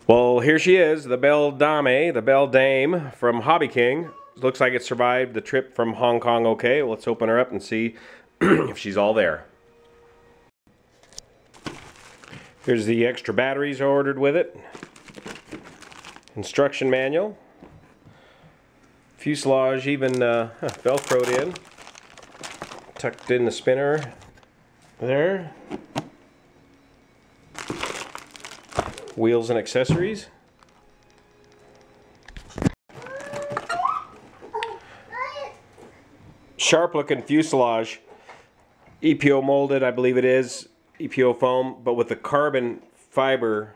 Well, here she is, the Belle Dame, the Belle Dame from Hobbyking. Looks like it survived the trip from Hong Kong okay. Let's open her up and see if she's all there. Here's the extra batteries I ordered with it. Instruction manual. Fuselage even velcroed in. Tucked in the spinner there. Wheels and accessories. Sharp looking fuselage. EPO molded, I believe it is. EPO foam, but with the carbon fiber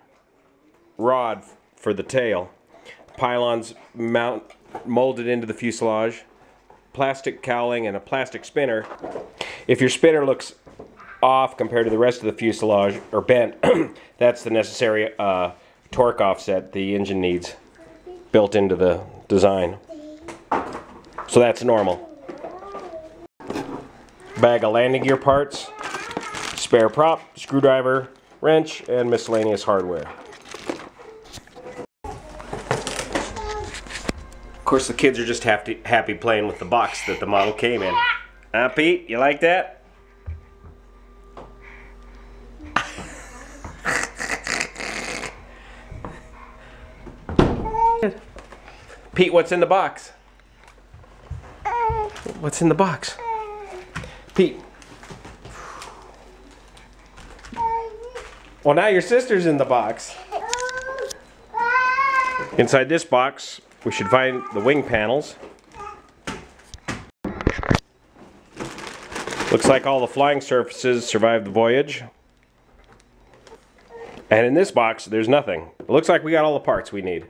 rod for the tail. Pylons molded into the fuselage. Plastic cowling and a plastic spinner. If your spinner looks off compared to the rest of the fuselage, or bent, that's the necessary torque offset the engine needs built into the design. So that's normal. Bag of landing gear parts, spare prop, screwdriver, wrench, and miscellaneous hardware. Of course, the kids are just happy playing with the box that the model came in. Pete, you like that? Pete, what's in the box? What's in the box? Pete. Well, now your sister's in the box. Inside this box, we should find the wing panels. Looks like all the flying surfaces survived the voyage. And in this box, there's nothing. It looks like we got all the parts we need.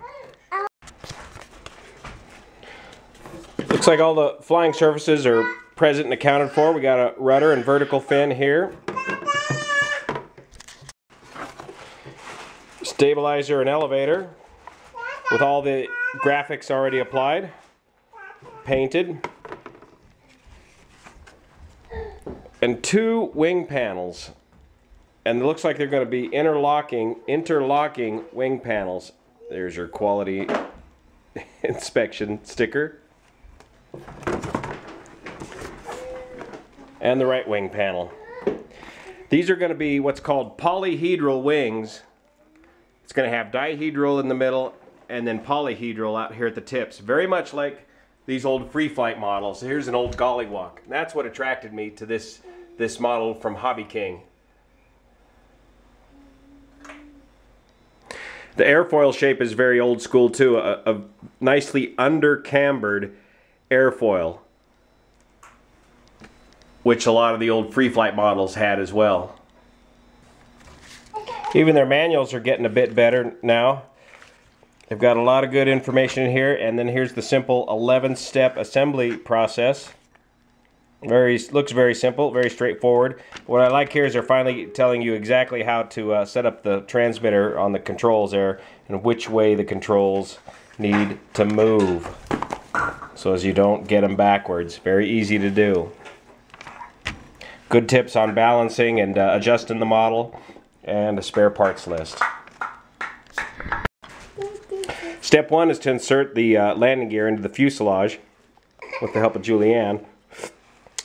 Looks like all the flying surfaces are present and accounted for. We got a rudder and vertical fin here. Stabilizer and elevator with all the graphics already applied, painted. And 2 wing panels. And it looks like they're going to be interlocking wing panels. There's your quality inspection sticker. And the right wing panel. These are going to be what's called polyhedral wings. It's going to have dihedral in the middle and then polyhedral out here at the tips. Very much like these old free flight models. Here's an old gollywog. That's what attracted me to this model from Hobbyking. The airfoil shape is very old school too. A nicely under-cambered airfoil, which a lot of the old free flight models had as well. Even their manuals are getting a bit better now. They've got a lot of good information in here, and then here's the simple 11-step assembly process. Looks very simple, very straightforward. What I like here is they're finally telling you exactly how to set up the transmitter on the controls there and which way the controls need to move, so as you don't get them backwards. Very easy to do. Good tips on balancing and adjusting the model, and a spare parts list. Step 1 is to insert the landing gear into the fuselage with the help of Julianne.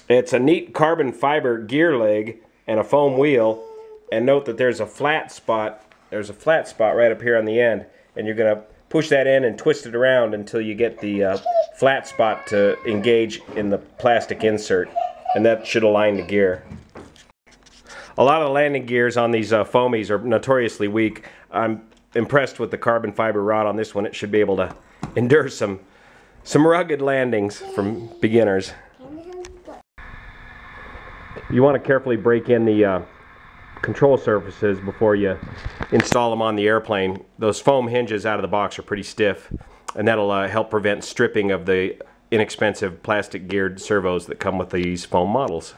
It's a neat carbon fiber gear leg and a foam wheel, and note that there's a flat spot. There's a flat spot right up here on the end, and you're going to push that in and twist it around until you get the flat spot to engage in the plastic insert, and that should align the gear. A lot of the landing gears on these foamies are notoriously weak. I'm impressed with the carbon fiber rod on this one. It should be able to endure some rugged landings from beginners. You want to carefully break in the control surfaces before you install them on the airplane. Those foam hinges out of the box are pretty stiff, and that'll help prevent stripping of the inexpensive plastic geared servos that come with these foam models.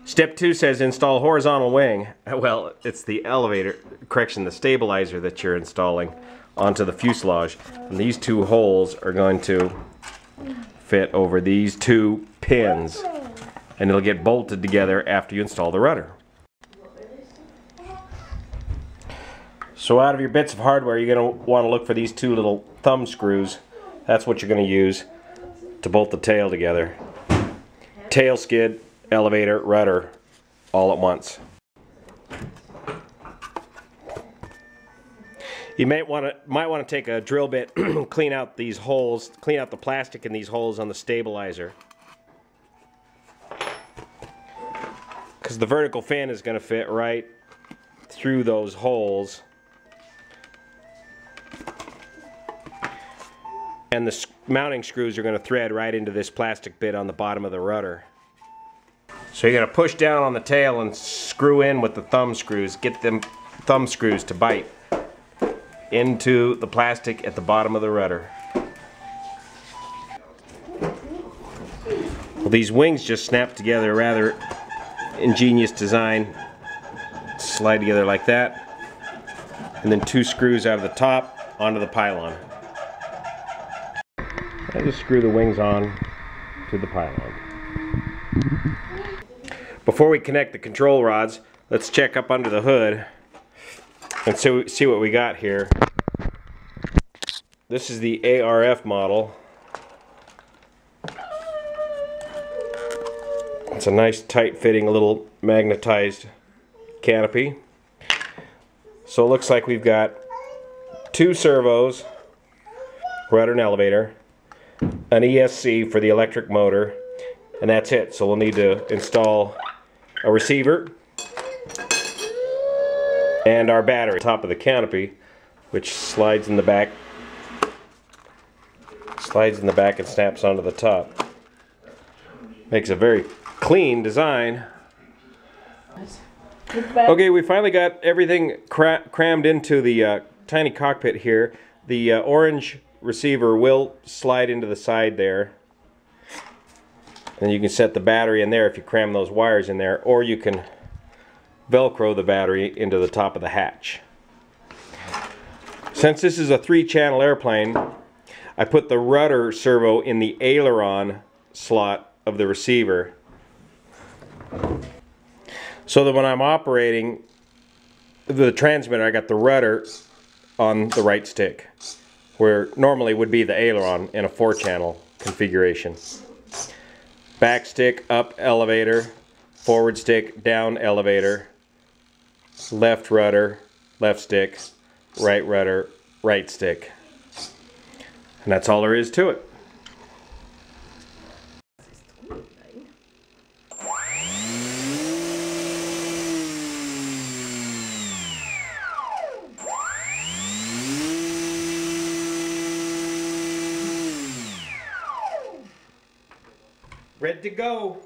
Step 2 says install horizontal wing. Well, it's the the stabilizer that you're installing onto the fuselage. And these 2 holes are going to fit over these 2 pins. and it'll get bolted together after you install the rudder. So out of your bits of hardware, you're going to want to look for these two little thumb screws. That's what you're going to use to bolt the tail together. Tail skid, elevator, rudder, all at once. You might want to take a drill bit, clean out these holes, clean out the plastic in these holes on the stabilizer, because the vertical fin is going to fit right through those holes, and the mounting screws are going to thread right into this plastic bit on the bottom of the rudder. So you're going to push down on the tail and screw in with the thumb screws. Get them thumb screws to bite into the plastic at the bottom of the rudder. Well, these wings just snap together, a rather ingenious design. Slide together like that, and then two screws out of the top onto the pylon. I just screw the wings on to the pylon. Before we connect the control rods, let's check up under the hood and see what we got here. This is the ARF model. It's a nice tight fitting little magnetized canopy. So it looks like we've got two servos, rudder and elevator, an ESC for the electric motor, and that's it. So we'll need to install a receiver and our battery. Top of the canopy, which slides in the back and snaps onto the top. Makes a very clean design. Okay, we finally got everything crammed into the tiny cockpit here. The orange receiver will slide into the side there, and you can set the battery in there if you cram those wires in there, or you can velcro the battery into the top of the hatch. Since this is a 3-channel airplane, I put the rudder servo in the aileron slot of the receiver, so that when I'm operating the transmitter, I got the rudder on the right stick, where normally would be the aileron in a 4-channel configuration. Back stick, up elevator, forward stick, down elevator, left rudder, left stick, right rudder, right stick. And that's all there is to it. Ready to go.